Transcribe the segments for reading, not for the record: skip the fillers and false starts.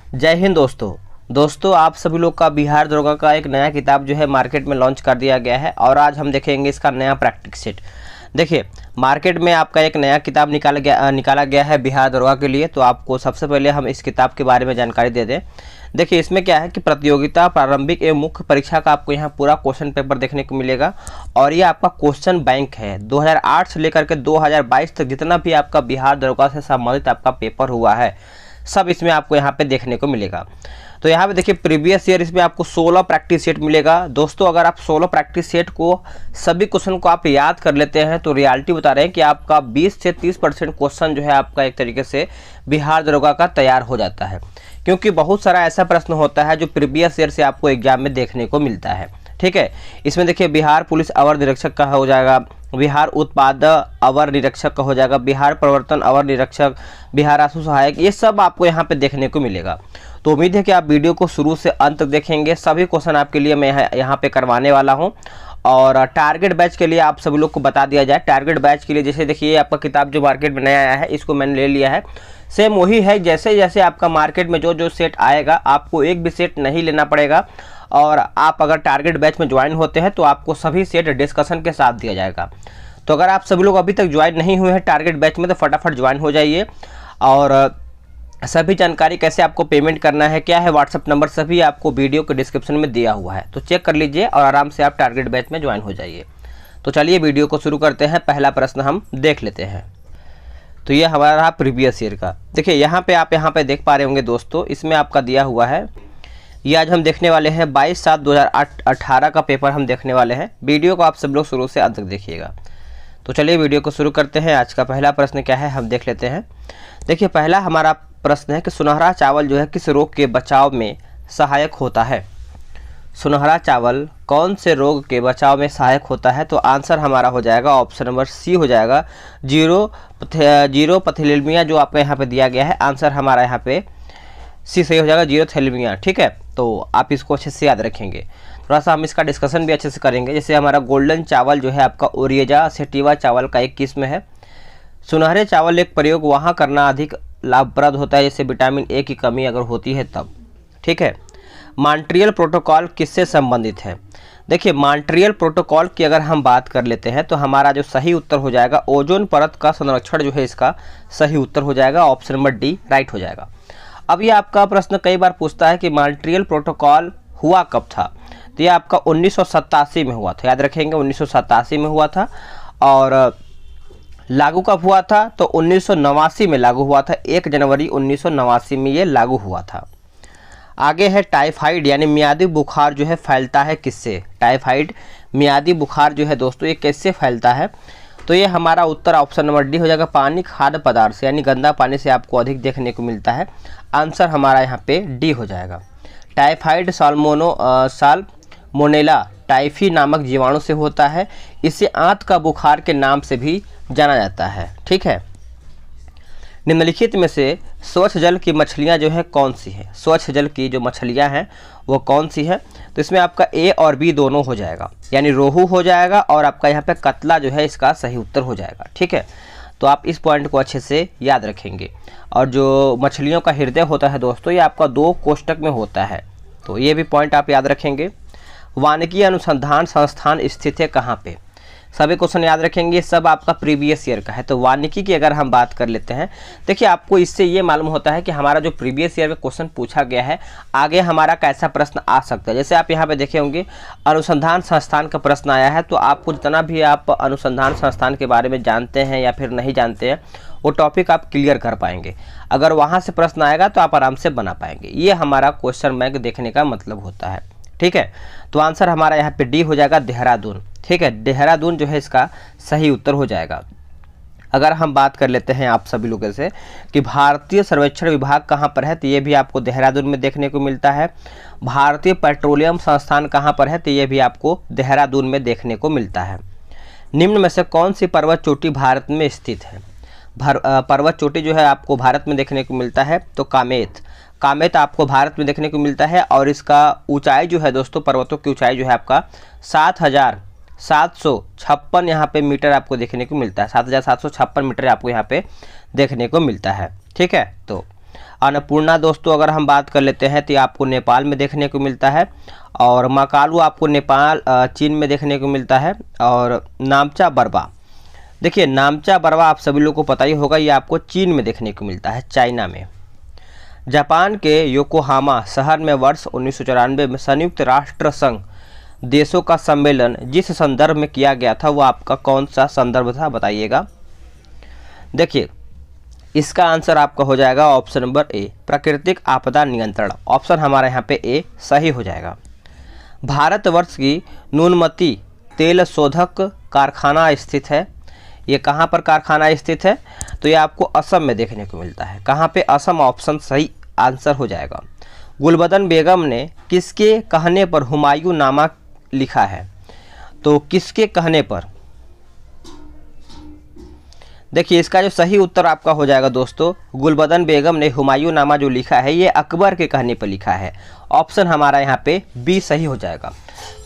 जय हिंद दोस्तों आप सभी लोग का बिहार दरोगा का एक नया किताब जो है मार्केट में लॉन्च कर दिया गया है और आज हम देखेंगे इसका नया प्रैक्टिस सेट। देखिए मार्केट में आपका एक नया किताब निकाला गया है बिहार दरोगा के लिए। तो आपको सबसे पहले हम इस किताब के बारे में जानकारी दे दें। देखिए इसमें क्या है कि प्रतियोगिता प्रारंभिक एवं मुख्य परीक्षा का आपको यहाँ पूरा क्वेश्चन पेपर देखने को मिलेगा और ये आपका क्वेश्चन बैंक है 2008 से लेकर के 2022 तक जितना भी आपका बिहार दरोगा से संबंधित आपका पेपर हुआ है सब इसमें आपको यहाँ पे देखने को मिलेगा। तो यहाँ पे देखिए प्रीवियस ईयर इसमें आपको 16 प्रैक्टिस सेट मिलेगा। दोस्तों अगर आप 16 प्रैक्टिस सेट को सभी क्वेश्चन को आप याद कर लेते हैं तो रियलिटी बता रहे हैं कि आपका 20 से 30% क्वेश्चन जो है आपका एक तरीके से बिहार दरोगा का तैयार हो जाता है, क्योंकि बहुत सारा ऐसा प्रश्न होता है जो प्रीवियस ईयर से आपको एग्जाम में देखने को मिलता है। ठीक है, इसमें देखिए बिहार पुलिस अवर निरीक्षक का हो जाएगा, बिहार उत्पाद अवर निरीक्षक का हो जाएगा, बिहार प्रवर्तन अवर निरीक्षक, बिहार राजस्व सहायक, ये सब आपको यहाँ पे देखने को मिलेगा। तो उम्मीद है कि आप वीडियो को शुरू से अंत तक देखेंगे। सभी क्वेश्चन आपके लिए मैं यहाँ पे करवाने वाला हूँ और टारगेट बैच के लिए आप सभी लोग को बता दिया जाए। टारगेट बैच के लिए जैसे देखिए आपका किताब जो मार्केट में नया आया है इसको मैंने ले लिया है, सेम वही है जैसे जैसे आपका मार्केट में जो सेट आएगा आपको एक भी सेट नहीं लेना पड़ेगा और आप अगर टारगेट बैच में ज्वाइन होते हैं तो आपको सभी सेट डिस्कशन के साथ दिया जाएगा। तो अगर आप सभी लोग अभी तक ज्वाइन नहीं हुए हैं टारगेट बैच में तो फटाफट ज्वाइन हो जाइए और सभी जानकारी कैसे आपको पेमेंट करना है, क्या है व्हाट्सअप नंबर, सभी आपको वीडियो के डिस्क्रिप्शन में दिया हुआ है। तो चेक कर लीजिए और आराम से आप टारगेट बैच में ज्वाइन हो जाइए। तो चलिए वीडियो को शुरू करते हैं। पहला प्रश्न हम देख लेते हैं। तो ये हमारा रहा प्रीवियस ईयर का। देखिए यहाँ पे आप देख पा रहे होंगे दोस्तों, इसमें आपका दिया हुआ है। ये आज हम देखने वाले हैं 22/7/2018 का पेपर हम देखने वाले हैं। वीडियो को आप सब लोग शुरू से अंत तक देखिएगा। तो चलिए वीडियो को शुरू करते हैं। आज का पहला प्रश्न क्या है हम देख लेते हैं। देखिए पहला हमारा प्रश्न है कि सुनहरा चावल जो है किस रोग के बचाव में सहायक होता है। सुनहरा चावल कौन से रोग के बचाव में सहायक होता है? तो आंसर हमारा हो जाएगा ऑप्शन नंबर सी हो जाएगा, जीरो पैथेलेमिया जो आपका यहाँ पे दिया गया है। आंसर हमारा यहाँ पे सी सही हो जाएगा, जीरोथैलेमिया। ठीक है, तो आप इसको अच्छे से याद रखेंगे। थोड़ा सा हम इसका डिस्कशन भी अच्छे से करेंगे। जैसे हमारा गोल्डन चावल जो है आपका ओरिएजा सेटिवा चावल का एक किस्म है। सुनहरे चावल एक प्रयोग वहाँ करना अधिक लाभप्रद होता है जैसे विटामिन ए की कमी अगर होती है तब। ठीक है, मॉन्ट्रियल प्रोटोकॉल किससे संबंधित है? देखिए मॉन्ट्रियल प्रोटोकॉल की अगर हम बात कर लेते हैं तो हमारा जो सही उत्तर हो जाएगा ओजोन परत का संरक्षण जो है इसका सही उत्तर हो जाएगा, ऑप्शन नंबर डी राइट हो जाएगा। अब ये आपका प्रश्न कई बार पूछता है कि मॉन्ट्रियल प्रोटोकॉल हुआ कब था? तो ये आपका 1987 में हुआ था, याद रखेंगे 1987 में हुआ था। और लागू कब हुआ था? तो 1989 में लागू हुआ था, 1 जनवरी 1989 में ये लागू हुआ था। आगे है टाइफाइड यानी मियादी बुखार जो है फैलता है किससे? टाइफाइड मियादी बुखार जो है दोस्तों ये कैसे फैलता है? तो ये हमारा उत्तर ऑप्शन नंबर डी हो जाएगा, पानी खाद्य पदार्थ से यानी गंदा पानी से आपको अधिक देखने को मिलता है। आंसर हमारा यहाँ पे डी हो जाएगा। टाइफाइड साल्मोनेला टाइफी नामक जीवाणु से होता है। इसे आंत का बुखार के नाम से भी जाना जाता है। ठीक है, निम्नलिखित में से स्वच्छ जल की मछलियां जो है कौन सी है? स्वच्छ जल की जो मछलियां हैं वो कौन सी है? तो इसमें आपका ए और बी दोनों हो जाएगा, यानी रोहू हो जाएगा और आपका यहाँ पे कतला जो है इसका सही उत्तर हो जाएगा। ठीक है, तो आप इस पॉइंट को अच्छे से याद रखेंगे। और जो मछलियों का हृदय होता है दोस्तों ये आपका 2 कोष्ठक में होता है, तो ये भी पॉइंट आप याद रखेंगे। वानिकी अनुसंधान संस्थान स्थित है कहाँ पे? सभी क्वेश्चन याद रखेंगे, सब आपका प्रीवियस ईयर का है। तो वानिकी की अगर हम बात कर लेते हैं, देखिए आपको इससे ये मालूम होता है कि हमारा जो प्रीवियस ईयर में क्वेश्चन पूछा गया है आगे हमारा कैसा प्रश्न आ सकता है। जैसे आप यहाँ पे देखे होंगे अनुसंधान संस्थान का प्रश्न आया है, तो आपको जितना भी आप अनुसंधान संस्थान के बारे में जानते हैं या फिर नहीं जानते हैं वो टॉपिक आप क्लियर कर पाएंगे। अगर वहाँ से प्रश्न आएगा तो आप आराम से बना पाएंगे। ये हमारा क्वेश्चन बैंक देखने का मतलब होता है। ठीक है, तो आंसर हमारा यहाँ पे डी हो जाएगा, देहरादून। ठीक है, देहरादून जो है इसका सही उत्तर हो जाएगा। अगर हम बात कर लेते हैं आप सभी लोगों से कि भारतीय सर्वेक्षण विभाग कहाँ पर है, तो ये भी आपको देहरादून में देखने को मिलता है। भारतीय पेट्रोलियम संस्थान कहाँ पर है, तो ये भी आपको देहरादून में देखने को मिलता है। निम्न में से कौन सी पर्वत चोटी भारत में स्थित है? पर्वत चोटी जो है आपको भारत में देखने को मिलता है तो कामेत आपको भारत में देखने को मिलता है और इसका ऊंचाई जो है दोस्तों, पर्वतों की ऊंचाई जो है आपका 7,756 यहाँ पे मीटर आपको देखने को मिलता है। 7,756 मीटर आपको यहाँ पे देखने को मिलता है। ठीक है, तो अन्नपूर्णा दोस्तों अगर हम बात कर लेते हैं तो ये आपको नेपाल में देखने को मिलता है, और मकालू आपको नेपाल चीन में देखने को मिलता है। और नामचा बरवा, देखिए नामचा बरवा आप सभी लोगों को पता ही होगा, ये आपको चीन में देखने को मिलता है, चाइना में। जापान के योकोहामा शहर में वर्ष 1994 में संयुक्त राष्ट्र संघ देशों का सम्मेलन जिस संदर्भ में किया गया था वो आपका कौन सा संदर्भ था, बताइएगा। देखिए इसका आंसर आपका हो जाएगा ऑप्शन नंबर ए, प्राकृतिक आपदा नियंत्रण। ऑप्शन हमारा यहाँ पे ए सही हो जाएगा। भारतवर्ष की नुनमती तेल शोधक कारखाना स्थित है, ये कहाँ पर कारखाना स्थित है, तो ये आपको असम में देखने को मिलता है। कहाँ पे, असम। ऑप्शन सही आंसर हो जाएगा। गुलबदन बेगम ने किसके कहने पर हुमायूं नामा लिखा है, तो किसके कहने पर, देखिए इसका जो सही उत्तर आपका हो जाएगा दोस्तों, गुलबदन बेगम ने हुमायूं नामा जो लिखा है ये अकबर के कहने पर लिखा है। ऑप्शन हमारा यहाँ पे बी सही हो जाएगा।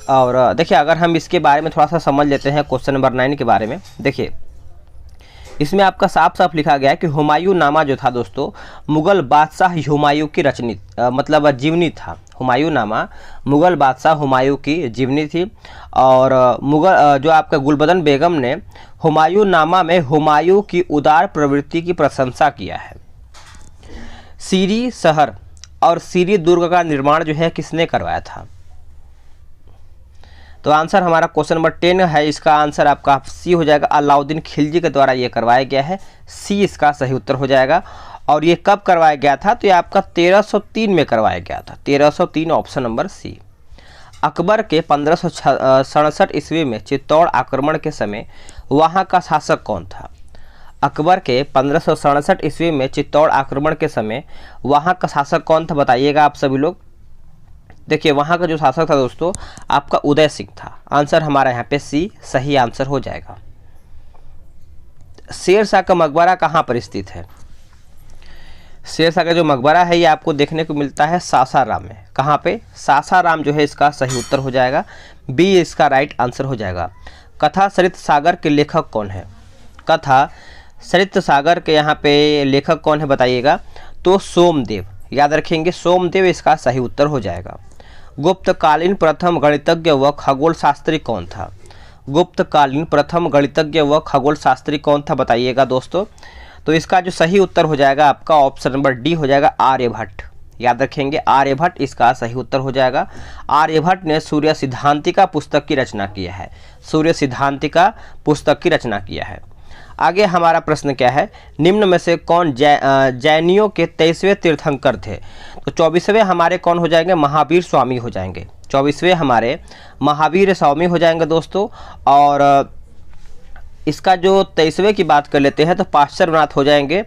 और देखिए अगर हम इसके बारे में थोड़ा सा समझ लेते हैं क्वेश्चन नंबर 9 के बारे में, देखिए इसमें आपका साफ साफ लिखा गया है कि हुमायूं नामा जो था दोस्तों मुगल बादशाह हुमायूं की रचनी मतलब जीवनी था। हुमायूं नामा मुगल बादशाह हुमायूं की जीवनी थी। और मुगल जो आपका गुलबदन बेगम ने हुमायूं नामा में हुमायूं की उदार प्रवृत्ति की प्रशंसा किया है। सीरी शहर और सीरी दुर्ग का निर्माण जो है किसने करवाया था, तो आंसर हमारा क्वेश्चन नंबर 10 है, इसका आंसर आपका सी हो जाएगा। अलाउद्दीन खिलजी के द्वारा ये करवाया गया है, सी इसका सही उत्तर हो जाएगा। और ये कब करवाया गया था, तो ये आपका 1303 में करवाया गया था, 1303 ऑप्शन नंबर सी। अकबर के 1567 ईस्वी में चित्तौड़ आक्रमण के समय वहाँ का शासक कौन था। अकबर के 1567 ईस्वी में चित्तौड़ आक्रमण के समय वहाँ का शासक कौन था, बताइएगा आप सभी लोग। देखिए वहाँ का जो शासक था दोस्तों आपका उदय सिंह था। आंसर हमारा यहाँ पे सी सही आंसर हो जाएगा। शेरशाह का मकबरा कहाँ पर स्थित है, शेरशाह का जो मकबरा है ये आपको देखने को मिलता है सासाराम में। कहाँ पे, सासाराम जो है इसका सही उत्तर हो जाएगा, बी इसका राइट आंसर हो जाएगा। कथा सरित सागर के लेखक कौन है, कथा सरित सागर के यहाँ पे लेखक कौन है बताइएगा, तो सोमदेव, याद रखेंगे सोमदेव इसका सही उत्तर हो जाएगा। गुप्तकालीन प्रथम गणितज्ञ व खगोल शास्त्री कौन था, गुप्तकालीन प्रथम गणितज्ञ व खगोल शास्त्री कौन था बताइएगा दोस्तों। तो इसका जो सही उत्तर हो जाएगा आपका ऑप्शन नंबर डी हो जाएगा, आर्यभट्ट। याद रखेंगे आर्यभट्ट इसका सही उत्तर हो जाएगा। आर्यभट्ट ने सूर्य सिद्धांतिका पुस्तक की रचना किया है, सूर्य सिद्धांतिका पुस्तक की रचना किया है। आगे हमारा प्रश्न क्या है, निम्न में से कौन जैनियों के 23वें तीर्थंकर थे, तो 24वें हमारे कौन हो जाएंगे, महावीर स्वामी हो जाएंगे। 24वें हमारे महावीर स्वामी हो जाएंगे दोस्तों। और इसका जो 23वें की बात कर लेते हैं तो पाश्चरनाथ हो जाएंगे।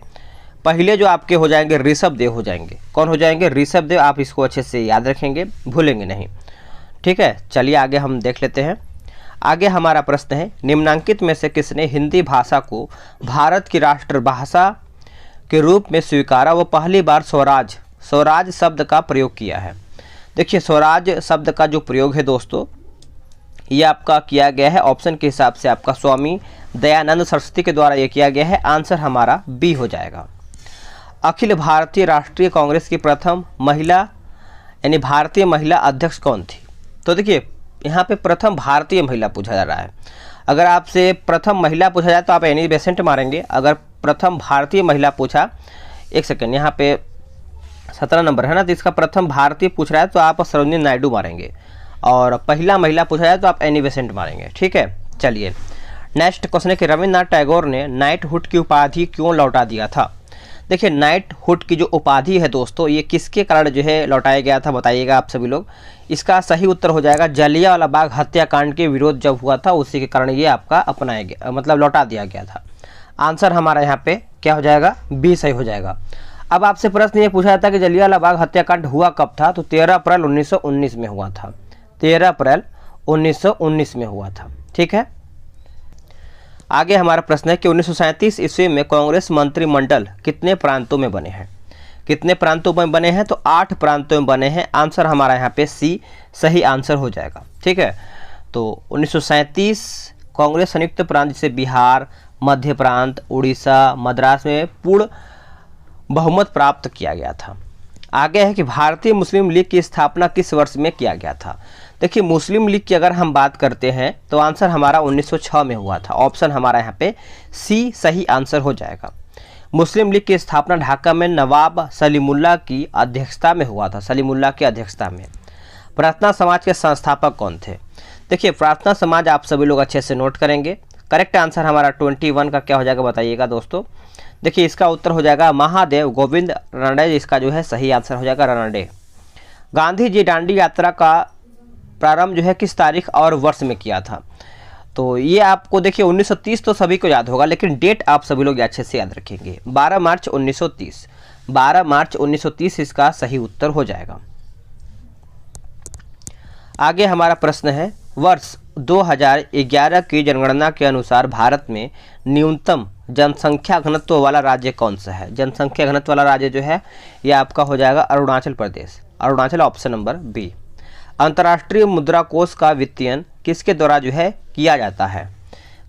पहले जो आपके हो जाएंगे ऋषभ देव हो जाएंगे। कौन हो जाएंगे, ऋषभ देव। आप इसको अच्छे से याद रखेंगे, भूलेंगे नहीं, ठीक है। चलिए आगे हम देख लेते हैं। आगे हमारा प्रश्न है, निम्नांकित में से किसने हिंदी भाषा को भारत की राष्ट्रभाषा के रूप में स्वीकारा व पहली बार स्वराज शब्द का प्रयोग किया है। देखिए स्वराज शब्द का जो प्रयोग है दोस्तों ये आपका किया गया है ऑप्शन के हिसाब से आपका स्वामी दयानंद सरस्वती के द्वारा ये किया गया है। आंसर हमारा बी हो जाएगा। अखिल भारतीय राष्ट्रीय कांग्रेस की प्रथम महिला यानी भारतीय महिला अध्यक्ष कौन थी, तो देखिए यहाँ पे प्रथम भारतीय महिला पूछा जा रहा है। अगर आपसे प्रथम महिला पूछा जाए तो आप एनी बेसेंट मारेंगे। अगर प्रथम भारतीय महिला पूछा, एक सेकेंड, यहाँ पे 17 नंबर है ना, तो इसका प्रथम भारतीय पूछ रहा है तो आप सरोजिनी नायडू मारेंगे। और पहला महिला पूछा जाए तो आप एनी बेसेंट मारेंगे, ठीक है। चलिए नेक्स्ट क्वेश्चन है कि रविन्द्रनाथ टैगोर ने नाइटहुड की उपाधि क्यों लौटा दिया था। देखिए नाइटहुड की जो उपाधि है दोस्तों ये किसके कारण जो है लौटाया गया था बताइएगा आप सभी लोग। इसका सही उत्तर हो जाएगा जलियांवाला बाग हत्याकांड के विरोध जब हुआ था उसी के कारण ये आपका अपनाया गया, मतलब लौटा दिया गया था। आंसर हमारा यहाँ पे क्या हो जाएगा, बी सही हो जाएगा। अब आपसे प्रश्न ये पूछा था कि जलियांवाला बाग हत्याकांड हुआ कब था, तो 13 अप्रैल 1919 में हुआ था। 13 अप्रैल 1919 में हुआ था, ठीक है। आगे हमारा प्रश्न है कि 1937 ईस्वी में कांग्रेस मंत्रिमंडल कितने प्रांतों में बने हैं, कितने प्रांतों में बने हैं, तो 8 प्रांतों में बने हैं। आंसर हमारा यहाँ पे सी सही आंसर हो जाएगा, ठीक है। तो 1937 कांग्रेस संयुक्त प्रांत जैसे बिहार, मध्य प्रांत, उड़ीसा, मद्रास में पूर्ण बहुमत प्राप्त किया गया था। आगे है कि भारतीय मुस्लिम लीग की स्थापना किस वर्ष में किया गया था। देखिए मुस्लिम लीग की अगर हम बात करते हैं तो आंसर हमारा 1906 में हुआ था। ऑप्शन हमारा यहाँ पे सी सही आंसर हो जाएगा। मुस्लिम लीग की स्थापना ढाका में नवाब सलीमुल्लाह की अध्यक्षता में हुआ था, सलीमुल्लाह की अध्यक्षता में। प्रार्थना समाज के संस्थापक कौन थे। देखिए प्रार्थना समाज आप सभी लोग अच्छे से नोट करेंगे। करेक्ट आंसर हमारा 21 का क्या हो जाएगा बताइएगा दोस्तों। देखिए इसका उत्तर हो जाएगा महादेव गोविंद रानडे, इसका जो है सही आंसर हो जाएगा रानडे। गांधी जी दांडी यात्रा का प्रारंभ जो है किस तारीख और वर्ष में किया था। तो ये आपको देखिए 1930 तो सभी को याद होगा, लेकिन डेट आप सभी लोग अच्छे से याद रखेंगे। 12 मार्च 1930, 12 मार्च 1930 इसका सही उत्तर हो जाएगा। आगे हमारा प्रश्न है, वर्ष 2011 की जनगणना के अनुसार भारत में न्यूनतम जनसंख्या घनत्व वाला राज्य कौन सा है। जनसंख्या घनत्व वाला राज्य जो है ये आपका हो जाएगा Arunachal Pradesh, Arunachal option number B. अंतर्राष्ट्रीय मुद्रा कोष का वित्तीयन किसके द्वारा जो है किया जाता है,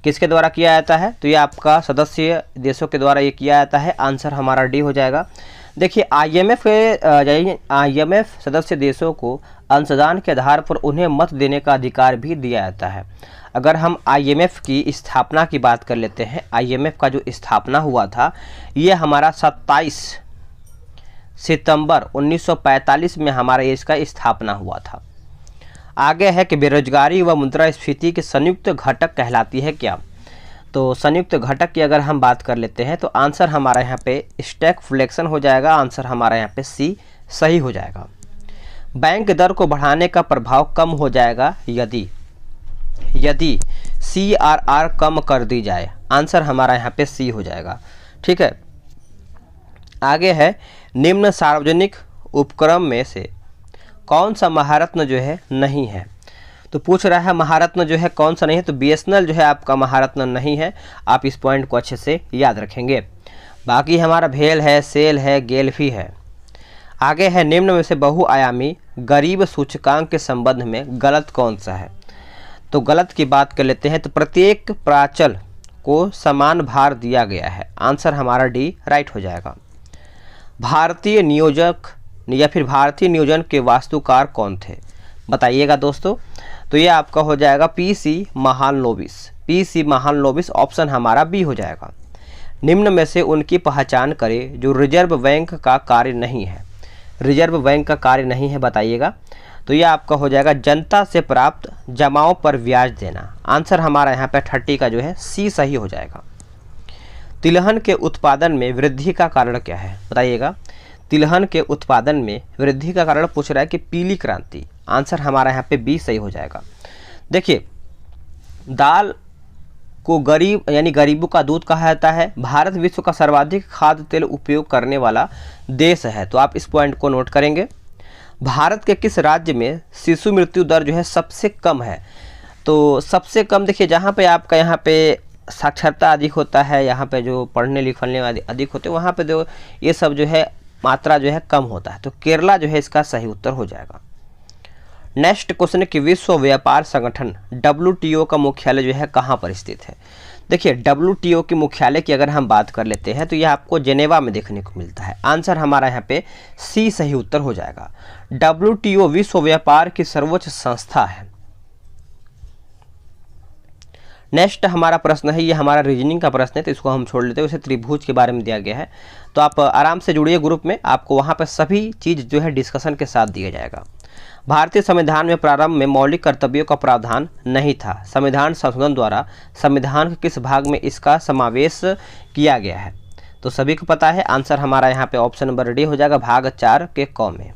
किसके द्वारा किया जाता है। तो ये आपका सदस्य देशों के द्वारा ये किया जाता है। आंसर हमारा डी हो जाएगा। देखिए IMF सदस्य देशों को अंशदान के आधार पर उन्हें मत देने का अधिकार भी दिया जाता है। अगर हम IMF की स्थापना की बात कर लेते हैं, IMF का जो स्थापना हुआ था ये हमारा 27 सितंबर 1945 में हमारा इसका स्थापना हुआ था। आगे है कि बेरोजगारी व मुद्रास्फीति के संयुक्त घटक कहलाती है क्या। तो संयुक्त घटक की अगर हम बात कर लेते हैं तो आंसर हमारा यहाँ पे स्टैगफ्लेशन हो जाएगा। आंसर हमारा यहाँ पे सी सही हो जाएगा। बैंक दर को बढ़ाने का प्रभाव कम हो जाएगा यदि CRR कम कर दी जाए। आंसर हमारा यहाँ पे सी हो जाएगा। ठीक है, आगे है निम्न सार्वजनिक उपक्रम में से कौन सा महारत्न जो है नहीं है। तो पूछ रहा है महारत्न जो है कौन सा नहीं है, तो BSNL जो है आपका महारत्न नहीं है। आप इस पॉइंट को अच्छे से याद रखेंगे। बाकी हमारा भेल है, सेल है, गेल्फी है। आगे है निम्न में से बहुआयामी गरीब सूचकांक के संबंध में गलत कौन सा है। तो गलत की बात कर लेते हैं तो प्रत्येक प्राचल को समान भार दिया गया है। आंसर हमारा डी राइट हो जाएगा। भारतीय नियोजक या फिर भारतीय नियोजन के वास्तुकार कौन थे बताइएगा दोस्तों। तो ये आपका हो जाएगा PC महालनोबिस, ऑप्शन हमारा बी हो जाएगा। निम्न में से उनकी पहचान करें जो रिजर्व बैंक का कार्य नहीं है। रिजर्व बैंक का कार्य नहीं है बताइएगा। तो ये आपका हो जाएगा जनता से प्राप्त जमाओं पर ब्याज देना। आंसर हमारा यहाँ पे 30 का जो है सी सही हो जाएगा। तिलहन के उत्पादन में वृद्धि का कारण क्या है बताइएगा। तिलहन के उत्पादन में वृद्धि का कारण पूछ रहा है कि पीली क्रांति। आंसर हमारा यहाँ पे बी सही हो जाएगा। देखिए दाल को गरीब यानी गरीबों का दूध कहा जाता है। भारत विश्व का सर्वाधिक खाद्य तेल उपयोग करने वाला देश है। तो आप इस पॉइंट को नोट करेंगे। भारत के किस राज्य में शिशु मृत्यु दर जो है सबसे कम है। तो सबसे कम देखिए जहाँ पे आपका यहाँ पे साक्षरता अधिक होता है, यहाँ पे जो पढ़ने लिखने वाले अधिक होते हैं, वहाँ पे जो ये सब जो है मात्रा जो है कम होता है। तो केरला जो है इसका सही उत्तर हो जाएगा। नेक्स्ट क्वेश्चन है कि विश्व व्यापार संगठन WTO का मुख्यालय जो है कहाँ पर स्थित है। देखिए WTO के मुख्यालय की अगर हम बात कर लेते हैं तो यह आपको जेनेवा में देखने को मिलता है। आंसर हमारा यहाँ पे सी सही उत्तर हो जाएगा। WTO विश्व व्यापार की सर्वोच्च संस्था है। नेक्स्ट हमारा प्रश्न है, ये हमारा रीजनिंग का प्रश्न है तो इसको हम छोड़ लेते हैं। उसे त्रिभुज के बारे में दिया गया है तो आप आराम से जुड़िए ग्रुप में, आपको वहाँ पर सभी चीज़ जो है डिस्कशन के साथ दिया जाएगा। भारतीय संविधान में प्रारंभ में मौलिक कर्तव्यों का प्रावधान नहीं था। संविधान संशोधन द्वारा संविधान के किस भाग में इसका समावेश किया गया है। तो सभी को पता है। आंसर हमारा यहाँ पे ऑप्शन नंबर डी हो जाएगा, भाग 4 के क में।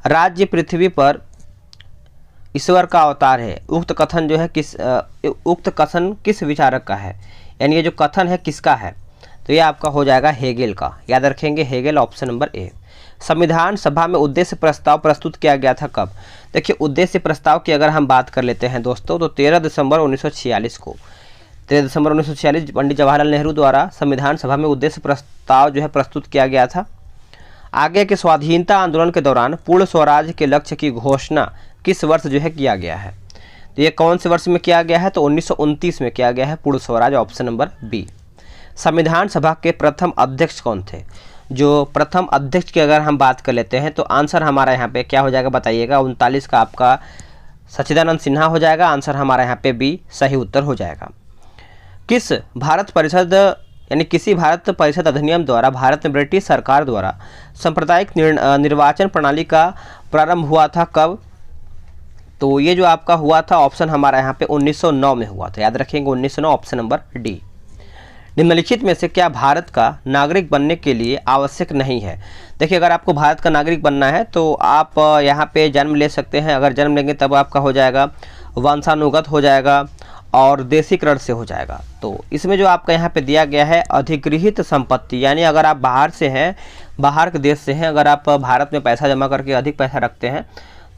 राज्य पृथ्वी पर ईश्वर का अवतार है। उक्त कथन जो है उक्त कथन किस विचारक का है, यानी ये जो कथन है किसका है। तो ये आपका हो जाएगा हेगेल का। याद रखेंगे हेगेल, ऑप्शन नंबर ए। संविधान सभा में उद्देश्य प्रस्ताव प्रस्तुत किया गया था कब। देखिए उद्देश्य प्रस्ताव की अगर हम बात कर लेते हैं दोस्तों तो 13 दिसंबर 1946 को, 13 दिसंबर 1946 पंडित जवाहरलाल नेहरू द्वारा संविधान सभा में उद्देश्य प्रस्ताव जो है प्रस्तुत किया गया था। आगे के स्वाधीनता आंदोलन के दौरान पूर्ण स्वराज के लक्ष्य की घोषणा किस वर्ष जो है किया गया है। तो ये कौन से वर्ष में किया गया है, तो 1929 में किया गया है पूर्ण स्वराज, ऑप्शन नंबर बी। संविधान सभा के प्रथम अध्यक्ष कौन थे। जो प्रथम अध्यक्ष की अगर हम बात कर लेते हैं तो आंसर हमारा यहाँ पे क्या हो जाएगा बताइएगा। 39 का आपका सच्चिदानंद सिन्हा हो जाएगा। आंसर हमारा यहाँ पे बी सही उत्तर हो जाएगा। किस भारत परिषद यानी किसी भारत परिषद अधिनियम द्वारा भारत में ब्रिटिश सरकार द्वारा सांप्रदायिक निर्वाचन प्रणाली का प्रारंभ हुआ था, कब? तो ये जो आपका हुआ था ऑप्शन हमारा यहाँ पे 1909 में हुआ था। याद रखेंगे 1909, ऑप्शन नंबर डी। निम्नलिखित में से क्या भारत का नागरिक बनने के लिए आवश्यक नहीं है? देखिए, अगर आपको भारत का नागरिक बनना है तो आप यहाँ पे जन्म ले सकते हैं। अगर जन्म लेंगे तब आपका हो जाएगा वंशानुगत हो जाएगा और देशीकरण से हो जाएगा। तो इसमें जो आपका यहाँ पे दिया गया है अधिगृहित संपत्ति, यानी अगर आप बाहर से हैं, बाहर के देश से हैं, अगर आप भारत में पैसा जमा करके अधिक पैसा रखते हैं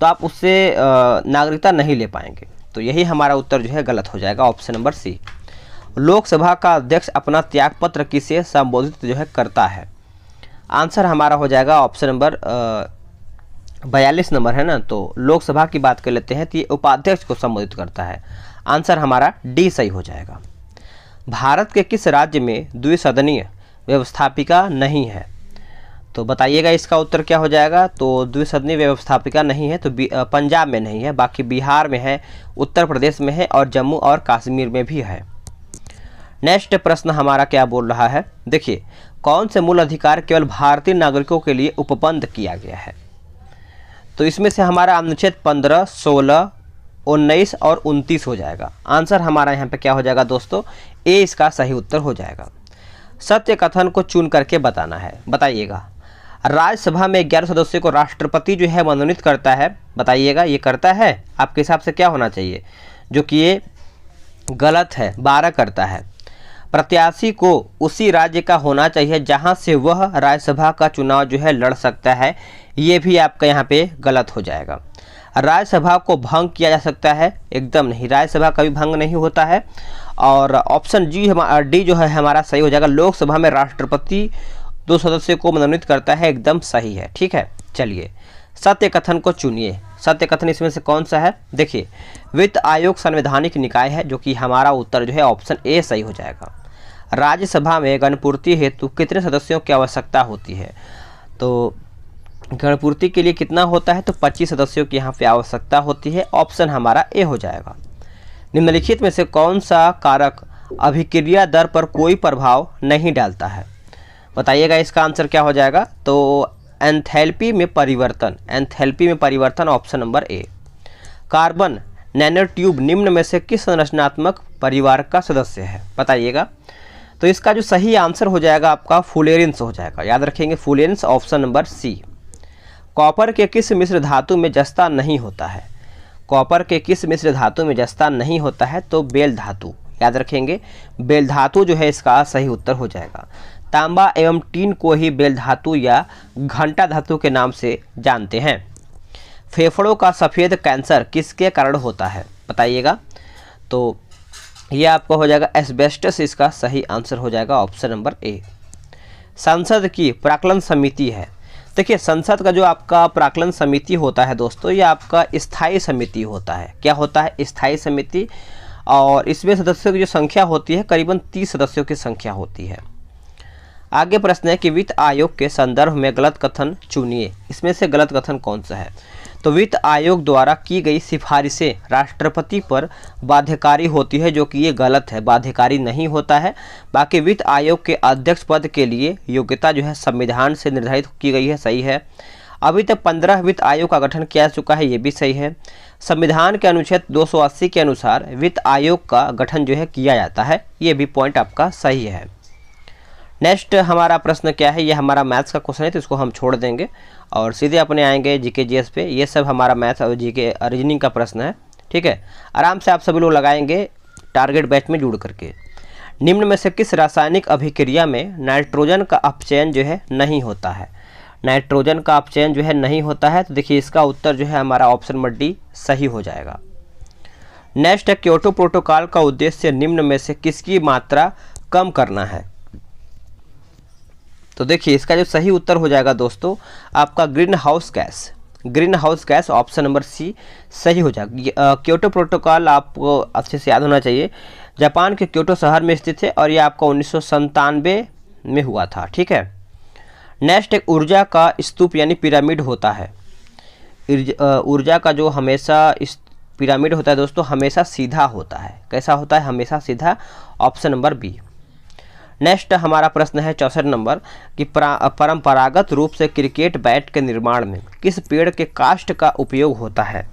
तो आप उससे नागरिकता नहीं ले पाएंगे। तो यही हमारा उत्तर जो है गलत हो जाएगा, ऑप्शन नंबर सी। लोकसभा का अध्यक्ष अपना त्यागपत्र किसे संबोधित जो है करता है? आंसर हमारा हो जाएगा ऑप्शन नंबर 42 नंबर है ना। तो लोकसभा की बात कर लेते हैं तो ये उपाध्यक्ष को संबोधित करता है। आंसर हमारा डी सही हो जाएगा। भारत के किस राज्य में द्विसदनीय व्यवस्थापिका नहीं है? तो बताइएगा इसका उत्तर क्या हो जाएगा। तो द्विसदनीय व्यवस्थापिका नहीं है तो पंजाब में नहीं है, बाकी बिहार में है, उत्तर प्रदेश में है और जम्मू और कश्मीर में भी है। नेक्स्ट प्रश्न हमारा क्या बोल रहा है, देखिए, कौन से मूल अधिकार केवल भारतीय नागरिकों के लिए उपबंध किया गया है? तो इसमें से हमारा अनुच्छेद 15, 16, 19 और 29 हो जाएगा। आंसर हमारा यहाँ पे क्या हो जाएगा दोस्तों, ए इसका सही उत्तर हो जाएगा। सत्य कथन को चुन करके बताना है, बताइएगा। राज्यसभा में 11 सदस्यों को राष्ट्रपति जो है मनोनीत करता है, बताइएगा ये करता है? आपके हिसाब से क्या होना चाहिए? जो कि ये गलत है, 12 करता है। प्रत्याशी को उसी राज्य का होना चाहिए जहां से वह राज्यसभा का चुनाव जो है लड़ सकता है, ये भी आपका यहाँ पे गलत हो जाएगा। राज्यसभा को भंग किया जा सकता है? एकदम नहीं, राज्यसभा कभी भंग नहीं होता है। और ऑप्शन डी जो है हमारा सही हो जाएगा। लोकसभा में राष्ट्रपति 2 सदस्यों को मनोनीत करता है, एकदम सही है। ठीक है, चलिए सत्य कथन को चुनिए। सत्य कथन इसमें से कौन सा है? देखिए, वित्त आयोग संवैधानिक निकाय है, जो कि हमारा उत्तर जो है ऑप्शन ए सही हो जाएगा। राज्यसभा में गणपूर्ति हेतु कितने सदस्यों की आवश्यकता होती है? तो गणपूर्ति के लिए कितना होता है? तो 25 सदस्यों की यहाँ पे आवश्यकता होती है। ऑप्शन हमारा ए हो जाएगा। निम्नलिखित में से कौन सा कारक अभिक्रिया दर पर कोई प्रभाव नहीं डालता है? बताइएगा इसका आंसर क्या हो जाएगा। तो एंथैल्पी में परिवर्तन, एंथैल्पी में परिवर्तन, option number A. Carbon nanotube निम्न में से किस संरचनात्मक परिवार का सदस्य है? बताइएगा। तो इसका जो सही आंसर हो जाएगा आपका फुलेरिन्स हो जाएगा। याद रखेंगे फुलेरिन्स, ऑप्शन नंबर सी। कॉपर के किस मिश्र धातु में जस्ता नहीं होता है? कॉपर के किस मिश्र धातु में जस्ता नहीं होता है? तो बेल धातु। याद रखेंगे बेल धातु जो है इसका सही उत्तर हो जाएगा। तांबा एवं टीन को ही बेल धातु या घंटा धातु के नाम से जानते हैं। फेफड़ों का सफ़ेद कैंसर किसके कारण होता है? बताइएगा। तो ये आपका हो जाएगा एस्बेस्टस, इसका सही आंसर हो जाएगा ऑप्शन नंबर ए। संसद की प्राक्कलन समिति है। देखिए, संसद का जो आपका प्राक्कलन समिति होता है दोस्तों, ये आपका स्थायी समिति होता है। क्या होता है? स्थायी समिति। और इसमें सदस्यों की जो संख्या होती है करीबन 30 सदस्यों की संख्या होती है। आगे प्रश्न है कि वित्त आयोग के संदर्भ में गलत कथन चुनिए। इसमें से गलत कथन कौन सा है? तो वित्त आयोग द्वारा की गई सिफारिशें राष्ट्रपति पर बाध्यकारी होती है, जो कि ये गलत है, बाध्यकारी नहीं होता है। बाकी वित्त आयोग के अध्यक्ष पद के लिए योग्यता जो है संविधान से निर्धारित की गई है, सही है। अभी तक 15 वित्त आयोग का गठन किया जा चुका है, ये भी सही है। संविधान के अनुच्छेद 280 के अनुसार वित्त आयोग का गठन जो है किया जाता है, ये भी पॉइंट आपका सही है। नेक्स्ट हमारा प्रश्न क्या है? ये हमारा मैथ्स का क्वेश्चन है, तो इसको हम छोड़ देंगे और सीधे अपने आएंगे जीके जीएस पे। ये सब हमारा मैथ और जीके रीजनिंग का प्रश्न है। ठीक है, आराम से आप सभी लोग लगाएंगे टारगेट बैच में जुड़ करके। निम्न में से किस रासायनिक अभिक्रिया में नाइट्रोजन का अपचयन जो है नहीं होता है? नाइट्रोजन का अपचयन जो है नहीं होता है। तो देखिए इसका उत्तर जो है हमारा ऑप्शन नंबर डी सही हो जाएगा। नेक्स्ट है क्योटो प्रोटोकॉल का उद्देश्य निम्न में से किसकी मात्रा कम करना है? तो देखिए इसका जो सही उत्तर हो जाएगा दोस्तों आपका green house gas, green house gas, option number C सही हो जाएगा। क्योटो प्रोटोकॉल आपको अच्छे से याद होना चाहिए, जापान के क्योटो शहर में स्थित है और ये आपका 1997 में हुआ था। ठीक है, नेक्स्ट एक ऊर्जा का स्तूप यानी पिरामिड होता है। ऊर्जा का जो हमेशा पिरामिड होता है दोस्तों हमेशा सीधा होता है। कैसा होता है? हमेशा सीधा। Option number B. नेक्स्ट हमारा प्रश्न है 64 नंबर कि परंपरागत रूप से क्रिकेट बैट के निर्माण में किस पेड़ के काष्ठ का उपयोग होता है?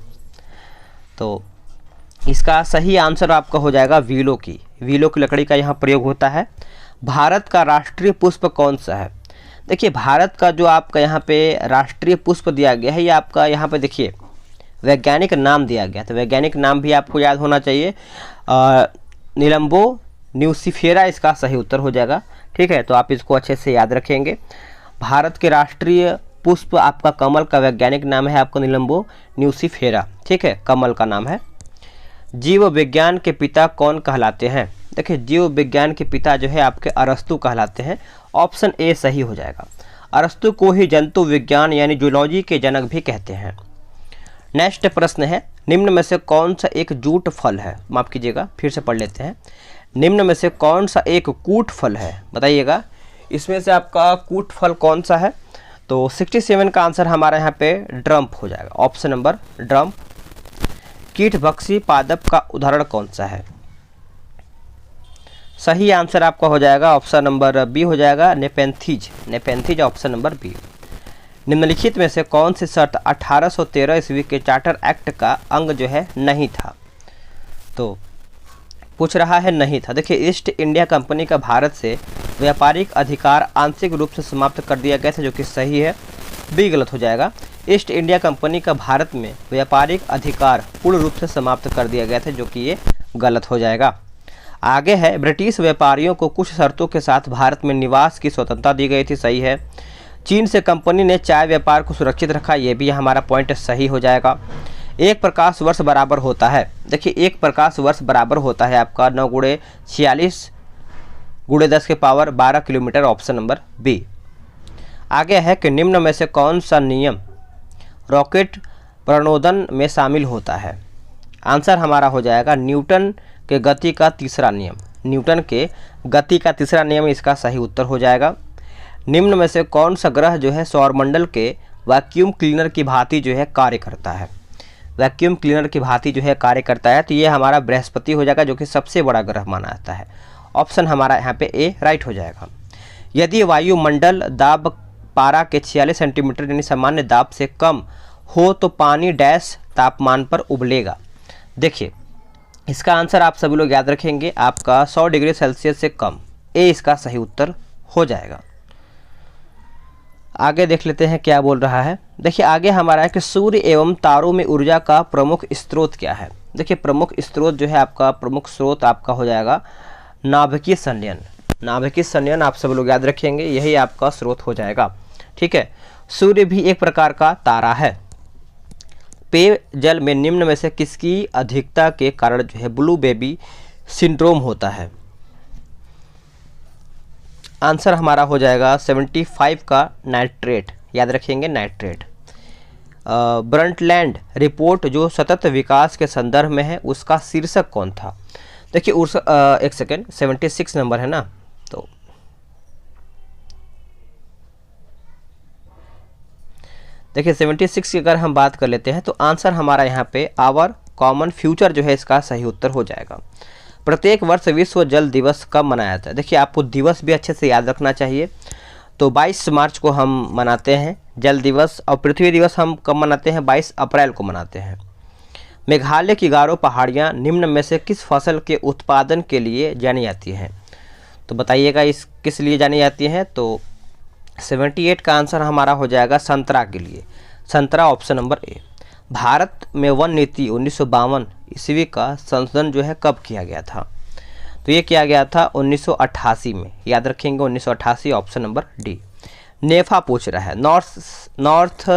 तो इसका सही आंसर आपका हो जाएगा विलो की लकड़ी का यहाँ प्रयोग होता है। भारत का राष्ट्रीय पुष्प कौन सा है? देखिए भारत का जो आपका यहाँ पे राष्ट्रीय पुष्प दिया गया है, ये आपका यहाँ पे देखिए वैज्ञानिक नाम दिया गया, तो वैज्ञानिक नाम भी आपको याद होना चाहिए। निलंबो न्यूसिफेरा इसका सही उत्तर हो जाएगा। ठीक है, तो आप इसको अच्छे से याद रखेंगे। भारत के राष्ट्रीय पुष्प आपका कमल का वैज्ञानिक नाम है आपका निलंबो न्यूसिफेरा। ठीक है, कमल का नाम है। जीव विज्ञान के पिता कौन कहलाते हैं? देखिए जीव विज्ञान के पिता जो है आपके अरस्तु कहलाते हैं। ऑप्शन ए सही हो जाएगा। अरस्तु को ही जंतु विज्ञान यानी जूलॉजी के जनक भी कहते हैं। नेक्स्ट प्रश्न है निम्न में से कौन सा एक जूट फल है? माफ कीजिएगा, फिर से पढ़ लेते हैं। निम्न में से कौन सा एक कूट फल है? बताइएगा इसमें से आपका कूट फल कौन सा है? तो 67 का आंसर हमारा यहाँ पे ड्रम्प हो जाएगा। Option number drop. कीटभक्षी पादप का उदाहरण कौन सा है? सही आंसर आपका हो जाएगा ऑप्शन नंबर बी हो जाएगा, नेपेंथीज ऑप्शन नंबर बी। निम्नलिखित में से कौन सी शर्त 1813 ईस्वी के चार्टर एक्ट का अंग जो है नहीं था? तो पूछ रहा है नहीं था। देखिए ईस्ट इंडिया कंपनी का भारत से व्यापारिक अधिकार आंशिक रूप से समाप्त कर दिया गया था, जो कि सही है। बी गलत हो जाएगा। ईस्ट इंडिया कंपनी का भारत में व्यापारिक अधिकार पूर्ण रूप से समाप्त कर दिया गया था, जो कि ये गलत हो जाएगा। आगे है ब्रिटिश व्यापारियों को कुछ शर्तों के साथ भारत में निवास की स्वतंत्रता दी गई थी, सही है। चीन से कंपनी ने चाय व्यापार को सुरक्षित रखा, ये भी हमारा पॉइंट सही हो जाएगा। एक प्रकाश वर्ष बराबर होता है। देखिए एक प्रकाश वर्ष बराबर होता है आपका 9 × 46 × 10 के पावर 12 किलोमीटर। Option number B. आगे है कि निम्न में से कौन सा नियम रॉकेट प्रणोदन में शामिल होता है? आंसर हमारा हो जाएगा न्यूटन के गति का तीसरा नियम। न्यूटन के गति का तीसरा नियम इसका सही उत्तर हो जाएगा। निम्न में से कौन सा ग्रह जो है सौरमंडल के वैक्यूम क्लीनर की भांति जो है कार्य करता है? वैक्यूम क्लीनर की भांति जो है कार्य करता है, तो ये हमारा बृहस्पति हो जाएगा, जो कि सबसे बड़ा ग्रह माना जाता है। ऑप्शन हमारा यहाँ पे ए राइट हो जाएगा। यदि वायुमंडल दाब पारा के 46 सेंटीमीटर यानी सामान्य दाब से कम हो तो पानी डैश तापमान पर उबलेगा। देखिए इसका आंसर आप सभी लोग याद रखेंगे, आपका 100 डिग्री सेल्सियस से कम। ए इसका सही उत्तर हो जाएगा। आगे देख लेते हैं क्या बोल रहा है। देखिए आगे हमारा है कि सूर्य एवं तारों में ऊर्जा का प्रमुख स्रोत क्या है? देखिए प्रमुख स्रोत जो है आपका प्रमुख स्रोत आपका हो जाएगा नाभिकीय संयन। नाभिकीय संयन आप सब लोग याद रखेंगे, यही आपका स्रोत हो जाएगा। ठीक है, सूर्य भी एक प्रकार का तारा है। पेयजल में निम्न में से किसकी अधिकता के कारण जो है ब्लू बेबी सिंड्रोम होता है? आंसर हमारा हो जाएगा 75 का नाइट्रेट, याद रखेंगे नाइट्रेट। ब्रंटलैंड रिपोर्ट जो सतत विकास के संदर्भ में है उसका शीर्षक कौन था? देखिए एक सेकेंड, 76 नंबर है ना, तो देखिए 76 की अगर हम बात कर लेते हैं तो आंसर हमारा यहाँ पे आवर कॉमन फ्यूचर जो है इसका सही उत्तर हो जाएगा। प्रत्येक वर्ष विश्व जल दिवस कब मनाया जाता है? देखिए आपको दिवस भी अच्छे से याद रखना चाहिए। तो 22 मार्च को हम मनाते हैं जल दिवस, और पृथ्वी दिवस हम कब मनाते हैं? 22 अप्रैल को मनाते हैं। मेघालय की गारो पहाड़ियाँ निम्न में से किस फसल के उत्पादन के लिए जानी जाती हैं? तो बताइएगा इस किस लिए जानी जाती हैं? तो 78 का आंसर हमारा हो जाएगा संतरा के लिए। संतरा ऑप्शन नंबर ए। भारत में वन नीति 1952 ईस्वी का संशोधन जो है कब किया गया था? तो ये किया गया था 1988 में, याद रखेंगे 1988 ऑप्शन नंबर डी। नेफा पूछ रहा है नॉर्थ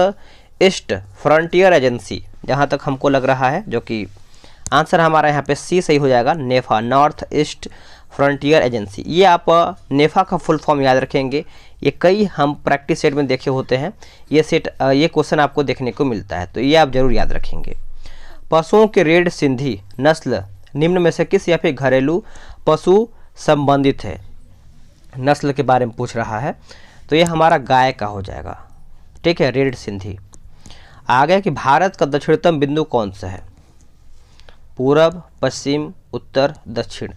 ईस्ट फ्रंटियर एजेंसी, जहाँ तक हमको लग रहा है, जो कि आंसर हमारा यहाँ पे सी सही हो जाएगा। नेफा नॉर्थ ईस्ट फ्रंटियर एजेंसी, ये आप नेफा का फुल फॉर्म याद रखेंगे। ये कई हम प्रैक्टिस सेट में देखे होते हैं, ये क्वेश्चन आपको देखने को मिलता है, तो ये आप जरूर याद रखेंगे। पशुओं के रेड सिंधी नस्ल निम्न में से किस या फिर घरेलू पशु संबंधित है? नस्ल के बारे में पूछ रहा है। तो ये हमारा गाय का हो जाएगा, ठीक है, रेड सिंधी। आगे कि भारत का दक्षिणतम बिंदु कौन सा है? पूरब, पश्चिम, उत्तर, दक्षिण।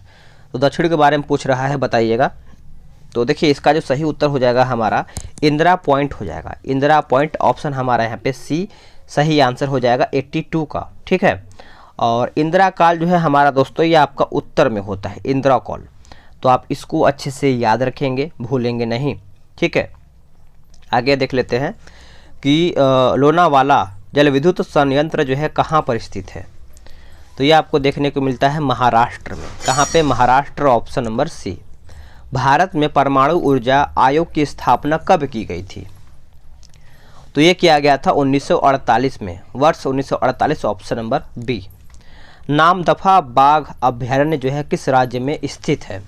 तो दक्षिण के बारे में पूछ रहा है, बताइएगा। तो देखिए इसका जो सही उत्तर हो जाएगा हमारा इंदिरा पॉइंट हो जाएगा। इंदिरा पॉइंट ऑप्शन हमारा यहाँ पे सी सही आंसर हो जाएगा 82 का, ठीक है। और इंदिरा काल जो है हमारा दोस्तों ये आपका उत्तर में होता है, इंदिरा कॉल। तो आप इसको अच्छे से याद रखेंगे, भूलेंगे नहीं, ठीक है। आगे देख लेते हैं कि लोनावाला जल विद्युत संयंत्र जो है कहाँ पर स्थित है? तो ये आपको देखने को मिलता है महाराष्ट्र में। कहाँ पे? Maharashtra, option number C. Bharat में परमाणु ऊर्जा आयोग की स्थापना कब की गई थी? तो ये किया गया था 1948 में, वर्ष 1948, ऑप्शन नंबर बी। नामदफा बाघ अभ्यारण्य जो है किस राज्य में स्थित है?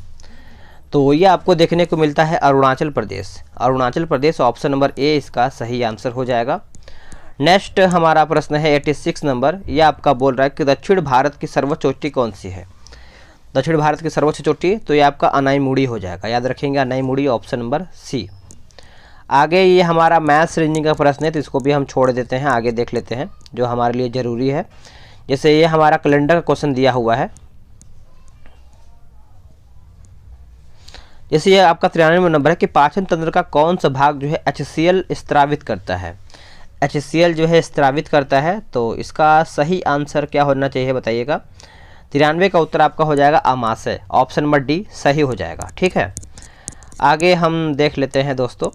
तो ये आपको देखने को मिलता है Arunachal Pradesh. Arunachal Pradesh, option number A इसका सही आंसर हो जाएगा। नेक्स्ट हमारा प्रश्न है 86 नंबर। ये आपका बोल रहा है कि दक्षिण भारत की सर्वोच्च चोटी कौन सी है? दक्षिण भारत की सर्वोच्च चोटी, तो ये आपका अनाईमुड़ी हो जाएगा, याद रखेंगे, अनाईमुड़ी, ऑप्शन नंबर सी। आगे ये हमारा मैथ्स रीजनिंग का प्रश्न है, तो इसको भी हम छोड़ देते हैं, आगे देख लेते हैं जो हमारे लिए ज़रूरी है। जैसे ये हमारा कैलेंडर का क्वेश्चन दिया हुआ है, जैसे ये आपका 93 नंबर है कि पाचन तंत्र का कौन सा भाग जो है HCl स्त्रावित करता है? HCl जो है स्त्रावित करता है, तो इसका सही आंसर क्या होना चाहिए बताइएगा। 93 का उत्तर आपका हो जाएगा आमाशय, ऑप्शन नंबर डी सही हो जाएगा, ठीक है। आगे हम देख लेते हैं दोस्तों।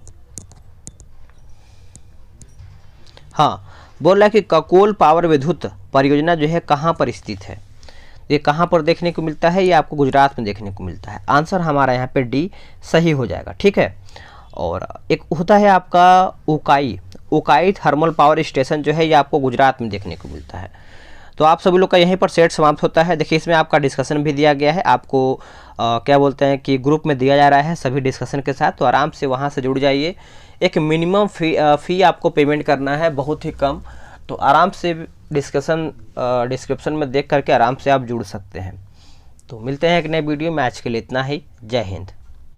हाँ, बोल रहा है कि ककोल पावर विद्युत परियोजना जो है कहाँ पर स्थित है? ये कहाँ पर देखने को मिलता है? ये आपको गुजरात में देखने को मिलता है। आंसर हमारा यहाँ पे डी सही हो जाएगा, ठीक है। और एक होता है आपका उकाई थर्मल पावर स्टेशन जो है ये आपको गुजरात में देखने को मिलता है। तो आप सभी लोग का यहीं पर सेट समाप्त होता है। देखिए इसमें आपका डिस्कशन भी दिया गया है, आपको क्या बोलते हैं कि ग्रुप में दिया जा रहा है सभी डिस्कशन के साथ, तो आराम से वहाँ से जुड़ जाइए। एक मिनिमम फ़ी आपको पेमेंट करना है, बहुत ही कम, तो आराम से डिस्क्रिप्शन में देख करके आराम से आप जुड़ सकते हैं। तो मिलते हैं एक नए वीडियो में, आज के लिए इतना ही। जय हिंद।